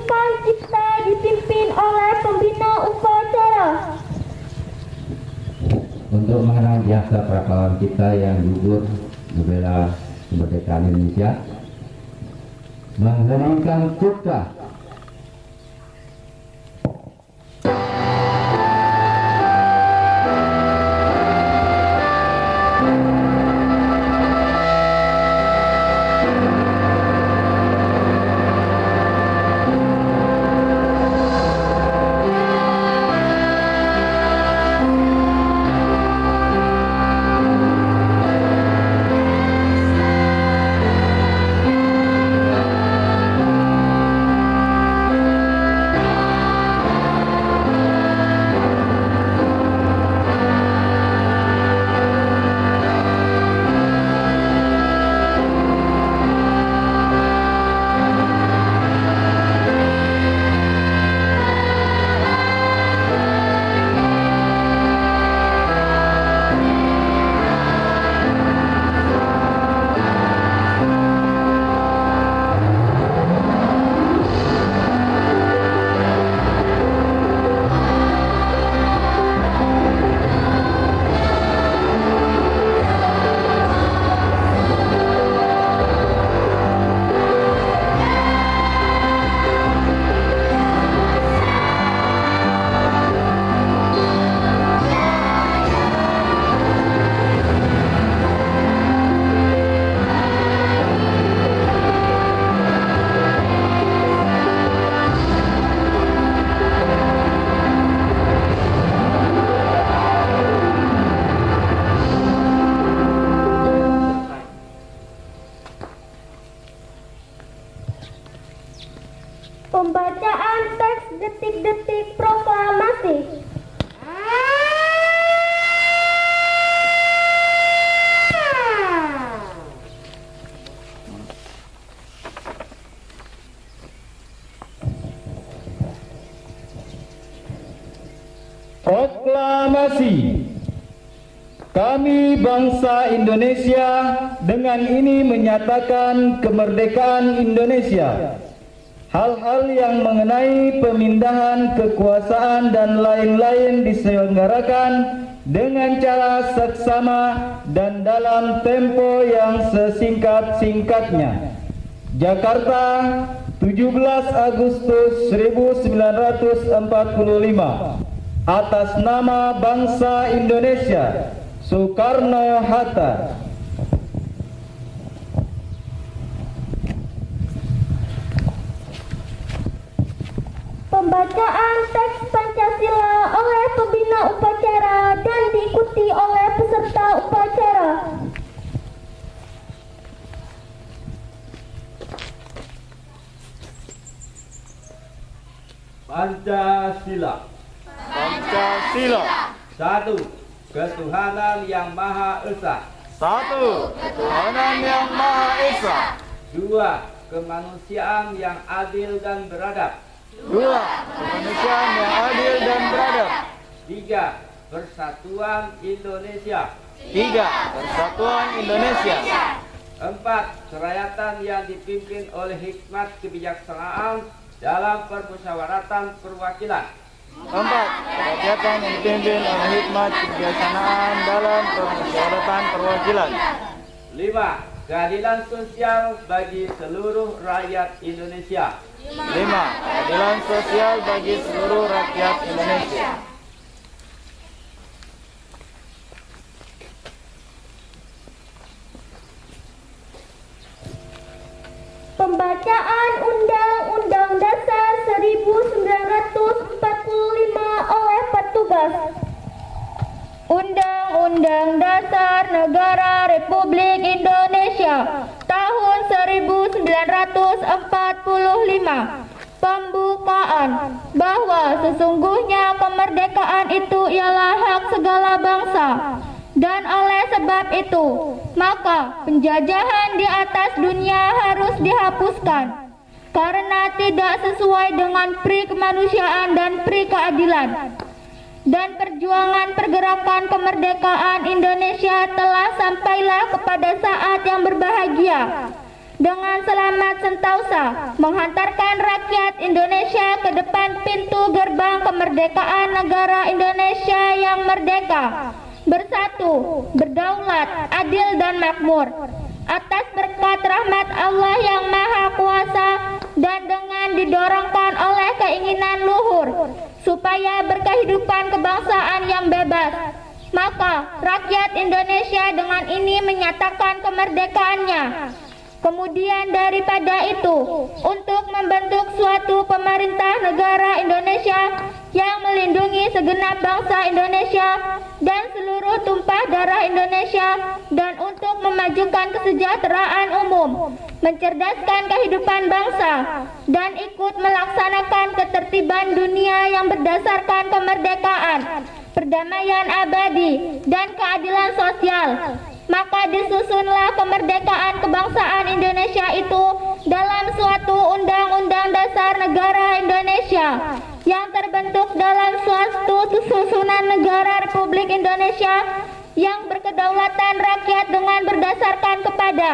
Bintang Cipta dipimpin oleh pembina upacara. Untuk mengenang jasa pahlawan kita yang gugur membela kemerdekaan Indonesia, mengheningkan cipta. Pembacaan teks detik-detik proklamasi. Proklamasi. Kami bangsa Indonesia dengan ini menyatakan kemerdekaan Indonesia. Hal-hal yang mengenai pemindahan kekuasaan dan lain-lain diselenggarakan dengan cara seksama dan dalam tempo yang sesingkat-singkatnya. Jakarta, 17 Agustus 1945. Atas nama bangsa Indonesia, Soekarno-Hatta. Pembacaan teks Pancasila oleh pembina upacara dan diikuti oleh peserta upacara. Pancasila. Pancasila. 1. Ketuhanan yang Maha Esa. 1. Ketuhanan yang Maha Esa. 2. Kemanusiaan yang adil dan beradab. 2. Kemanusiaan yang adil dan beradab. 3. Persatuan Indonesia. 3. Persatuan Indonesia. 4. Kerakyatan yang dipimpin oleh hikmat kebijaksanaan dalam permusyawaratan perwakilan. 4. Kerakyatan yang dipimpin oleh hikmat kebijaksanaan dalam permusyawaratan perwakilan. 5. Keadilan sosial bagi seluruh rakyat Indonesia. 5. Keadilan sosial bagi seluruh rakyat Indonesia. Pembacaan Undang-Undang Dasar 1945 oleh petugas. Undang-Undang Dasar Negara Republik Indonesia tahun 1945. Pembukaan bahwa sesungguhnya kemerdekaan itu ialah hak segala bangsa, dan oleh sebab itu maka penjajahan di atas dunia harus dihapuskan karena tidak sesuai dengan pri kemanusiaan dan pri keadilan. Dan perjuangan pergerakan kemerdekaan Indonesia telah sampailah kepada saat yang berbahagia. dengan selamat sentosa menghantarkan rakyat Indonesia ke depan pintu gerbang kemerdekaan negara Indonesia yang merdeka, bersatu, berdaulat, adil dan makmur. Atas berkat rahmat Allah yang Maha Kuasa dan dengan didorongkan oleh keinginan luhur supaya berkehidupan kebangsaan yang bebas, maka rakyat Indonesia dengan ini menyatakan kemerdekaannya. Kemudian daripada itu, untuk membentuk suatu pemerintah negara Indonesia yang melindungi segenap bangsa Indonesia dan seluruh tumpah darah Indonesia, dan untuk memajukan kesejahteraan umum, mencerdaskan kehidupan bangsa, dan ikut melaksanakan ketertiban dunia yang berdasarkan kemerdekaan, perdamaian abadi, dan keadilan sosial. Maka disusunlah kemerdekaan kebangsaan Indonesia itu dalam suatu Undang-Undang Dasar Negara Indonesia yang terbentuk dalam suatu susunan negara Republik Indonesia yang berkedaulatan rakyat dengan berdasarkan kepada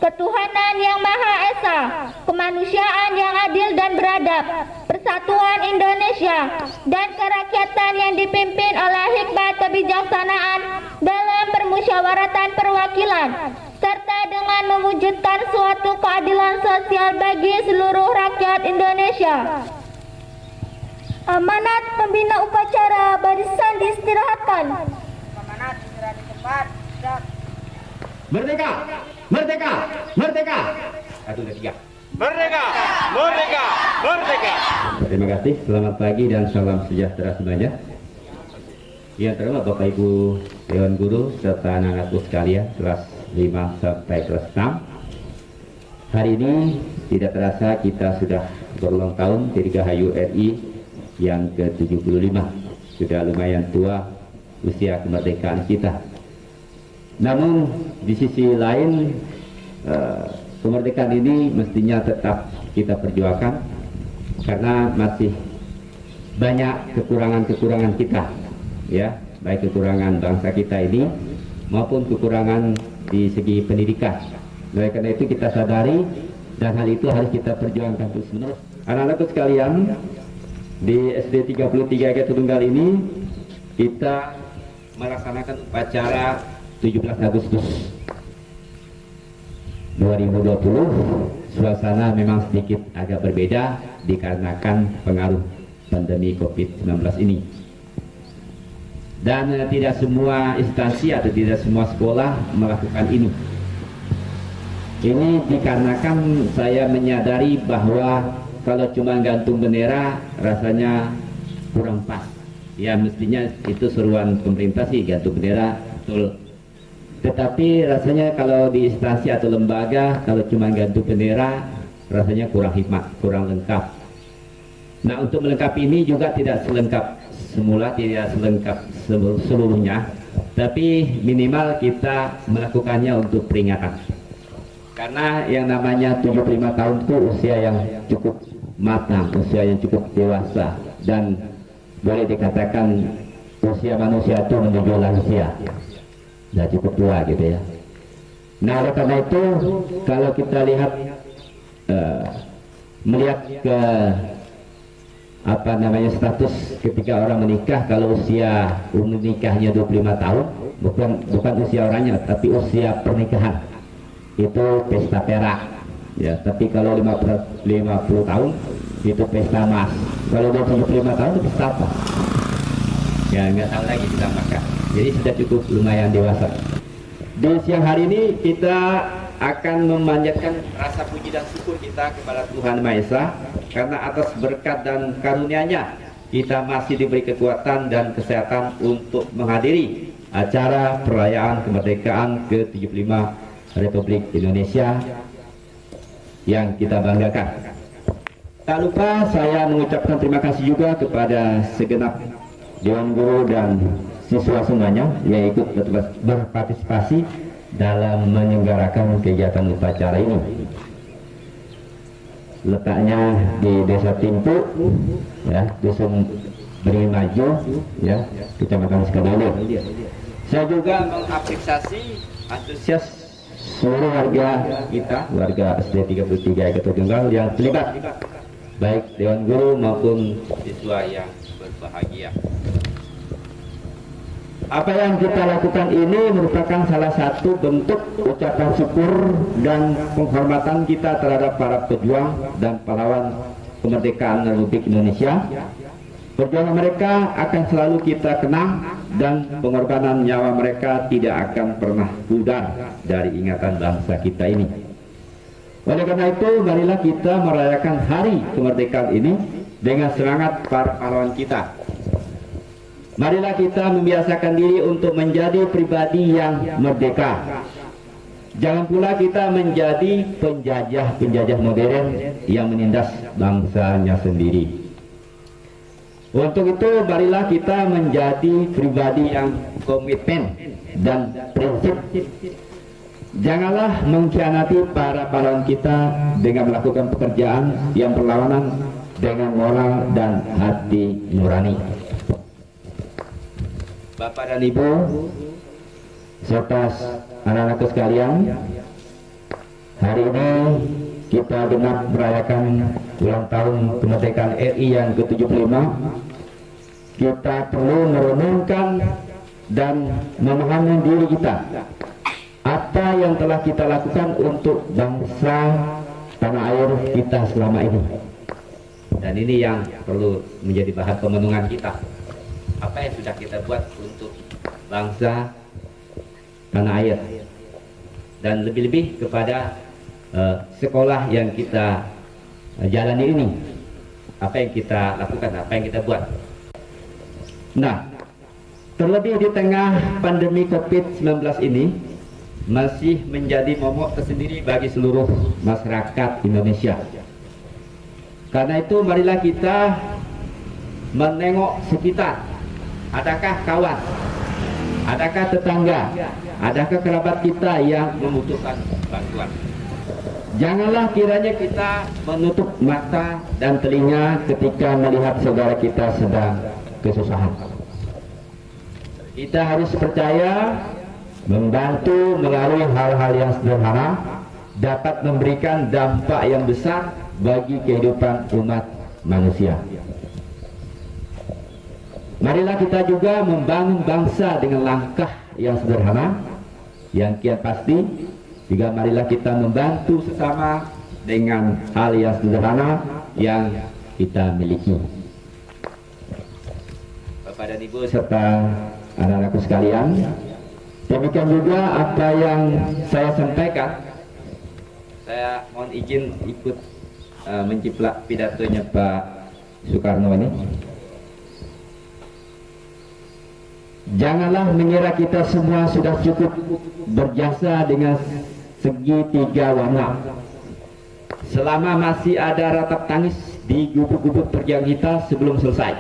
ketuhanan yang Maha Esa, kemanusiaan yang adil dan beradab, persatuan Indonesia, dan kerakyatan yang dipimpin oleh hikmat kebijaksanaan dalam permusyawaratan perwakilan, serta dengan mewujudkan suatu keadilan sosial bagi seluruh rakyat Indonesia. Amanat pembina upacara barisan diistirahatkan. Amanat istirahat di tempat. Merdeka! Merdeka! Merdeka! 1, 2, 3. Merdeka! Merdeka! Merdeka! Terima kasih, selamat pagi dan salam sejahtera semuanya. Yang terhormat Bapak Ibu Dewan Guru serta anak-anakku sekalian kelas 5 sampai kelas 6. Hari ini tidak terasa kita sudah berulang tahun Dirgahayu RI yang ke-75. Sudah lumayan tua usia kemerdekaan kita. Namun di sisi lain kemerdekaan ini mestinya tetap kita perjuangkan karena masih banyak kekurangan-kekurangan kita, ya, baik kekurangan bangsa kita ini maupun kekurangan di segi pendidikan. Oleh karena itu kita sadari dan hal itu harus kita perjuangkan terus menerus. Anak-anakku sekalian, di SD 33 Gaya Tunggal ini kita melaksanakan upacara 17 Agustus 2020. Suasana memang sedikit agak berbeda dikarenakan pengaruh pandemi COVID-19 ini. Dan tidak semua instansi atau tidak semua sekolah melakukan ini. Ini dikarenakan saya menyadari bahwa kalau cuma gantung bendera rasanya kurang pas. Ya mestinya itu seruan pemerintah sih, gantung bendera, betul. Tetapi rasanya kalau di instansi atau lembaga kalau cuma gantung bendera rasanya kurang hikmat, kurang lengkap. Nah, untuk melengkapi ini juga tidak selengkap semula, tidak selengkap seluruhnya, tapi minimal kita melakukannya untuk peringatan. Karena yang namanya 75 tahun itu usia yang cukup matang, usia yang cukup dewasa, dan boleh dikatakan usia manusia itu menuju lansia, sudah cukup tua gitu ya. Nah, oleh karena itu kalau kita lihat melihat ke status ketika orang menikah, kalau usia nikahnya 25 tahun bukan usia orangnya tapi usia pernikahan itu pesta perak ya, tapi kalau 50 tahun itu pesta emas, kalau 75 tahun itu pesta apa ya nggak tahu lagi ditambahkan. Jadi sudah cukup lumayan dewasa. Di siang hari ini kita akan memanjatkan rasa puji dan syukur kita kepada Tuhan Maha Esa karena atas berkat dan karunia-Nya kita masih diberi kekuatan dan kesehatan untuk menghadiri acara perayaan kemerdekaan ke-75 Republik Indonesia yang kita banggakan. Tak lupa saya mengucapkan terima kasih juga kepada segenap Dewan Guru dan siswa semuanya yang ikut berpartisipasi dalam menyelenggarakan kegiatan upacara ini. Letaknya di Desa Timpu, ya, Dusun Beringin Maju, ya, Kecamatan Sukadono. Saya juga mengapresiasi antusias seluruh warga kita, warga SD 33 Eka Tunggal yang terlibat, baik Dewan Guru maupun siswa yang berbahagia. apa yang kita lakukan ini merupakan salah satu bentuk ucapan syukur dan penghormatan kita terhadap para pejuang dan pahlawan kemerdekaan Republik Indonesia. Perjuangan mereka akan selalu kita kenang dan pengorbanan nyawa mereka tidak akan pernah pudar dari ingatan bangsa kita ini. Oleh karena itu, marilah kita merayakan hari kemerdekaan ini dengan semangat para pahlawan kita. Marilah kita membiasakan diri untuk menjadi pribadi yang merdeka. Jangan pula kita menjadi penjajah-penjajah modern yang menindas bangsanya sendiri. Untuk itu, marilah kita menjadi pribadi yang komitmen dan prinsip. Janganlah mengkhianati para pahlawan kita dengan melakukan pekerjaan yang berlawanan dengan moral dan hati nurani. Bapak dan Ibu, serta anak-anakku sekalian, hari ini kita genap merayakan ulang tahun kemerdekaan RI yang ke-75. Kita perlu merenungkan dan memahami diri kita, apa yang telah kita lakukan untuk bangsa tanah air kita selama ini. Dan ini yang perlu menjadi bahan pemenungan kita. Apa yang sudah kita buat untuk bangsa tanah air, dan lebih-lebih kepada sekolah yang kita jalani ini, apa yang kita lakukan, apa yang kita buat. Nah, terlebih di tengah pandemi COVID-19 ini masih menjadi momok tersendiri bagi seluruh masyarakat Indonesia. Karena itu, marilah kita menengok sekitar. Adakah kawan, adakah tetangga, adakah kerabat kita yang membutuhkan bantuan? Janganlah kiranya kita menutup mata dan telinga ketika melihat saudara kita sedang kesusahan. Kita harus percaya membantu melalui hal-hal yang sederhana dapat memberikan dampak yang besar bagi kehidupan umat manusia. Marilah kita juga membangun bangsa dengan langkah yang sederhana, yang kian pasti. Juga marilah kita membantu sesama dengan hal yang sederhana yang kita miliki. Bapak dan Ibu serta anak-anakku sekalian, demikian juga apa yang saya sampaikan. Saya mohon izin ikut menciplak pidatonya Pak Soekarno ini. Janganlah mengira kita semua sudah cukup berjasa dengan segitiga warna. Selama masih ada ratap tangis di gubuk-gubuk perjuangan kita sebelum selesai,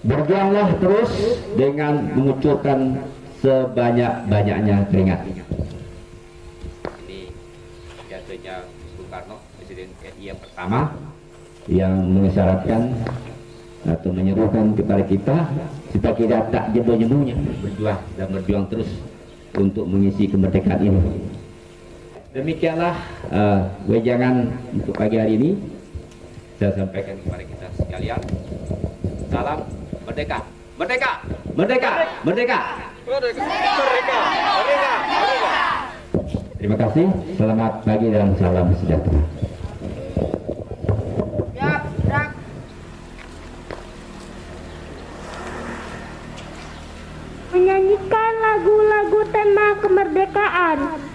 berjuanglah terus dengan mengucurkan sebanyak-banyaknya keringat. Ini jatuhnya Soekarno, Presiden RI yang pertama, yang mengisyaratkan atau menyerukan kepada kita supaya kita tak jemu-jemunya berjuang dan berjuang terus untuk mengisi kemerdekaan ini. Demikianlah wejangan untuk pagi hari ini saya sampaikan kepada kita sekalian. Salam merdeka, merdeka, merdeka, merdeka, merdeka, merdeka, merdeka. Terima kasih. Selamat pagi dan salam sejahtera. Menyanyikan lagu-lagu tema kemerdekaan.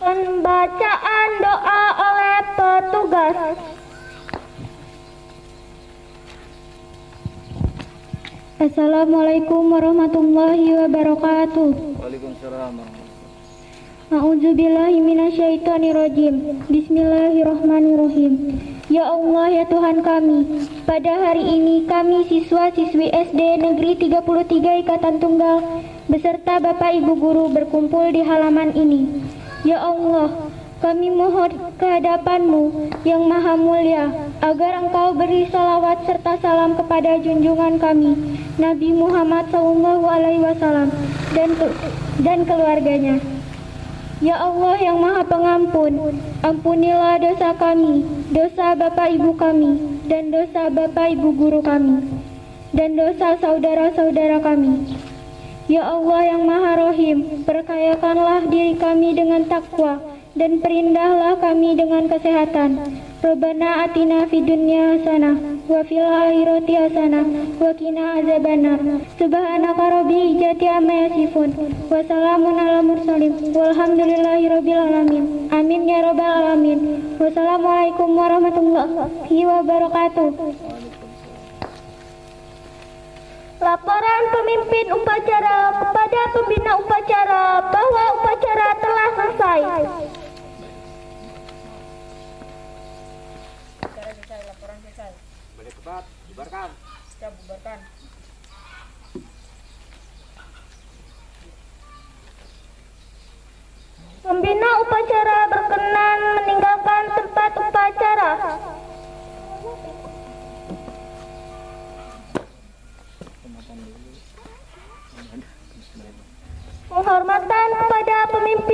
Pembacaan doa oleh petugas. Assalamualaikum warahmatullahi wabarakatuh. Waalaikumsalam. A'udzubillahi minasyaitonirrajim. Bismillahirrahmanirrahim. Ya Allah, ya Tuhan kami, pada hari ini kami siswa-siswi SD Negeri 33 Ikatan Tunggal beserta Bapak Ibu Guru berkumpul di halaman ini. Ya Allah, kami mohon kehadapan-Mu yang maha mulia agar Engkau beri salawat serta salam kepada junjungan kami Nabi Muhammad SAW dan keluarganya. Ya Allah yang maha pengampun, ampunilah dosa kami, dosa Bapak Ibu kami, dan dosa Bapak Ibu Guru kami, dan dosa saudara-saudara kami. Ya Allah yang maha rohim, perkayakanlah diri kami dengan takwa, dan perindahlah kami dengan kesehatan. Rabbana atina fid dunya hasanah wa fil akhirati hasanah wa qina azabannar. Subhanaka rabbil izzati amma yasifun wa salamun alal mursalin walhamdulillahirabbil alamin. Amin ya rabbal alamin. Wassalamualaikum warahmatullahi wabarakatuh. Laporan pemimpin upacara kepada pembina upacara bahwa upacara telah selesai. Laporan selesai. Boleh cepat, bubarkan. Siap, bubarkan. Pembina upacara berkenan meninggalkan tempat upacara. Penghormatan kepada pemimpin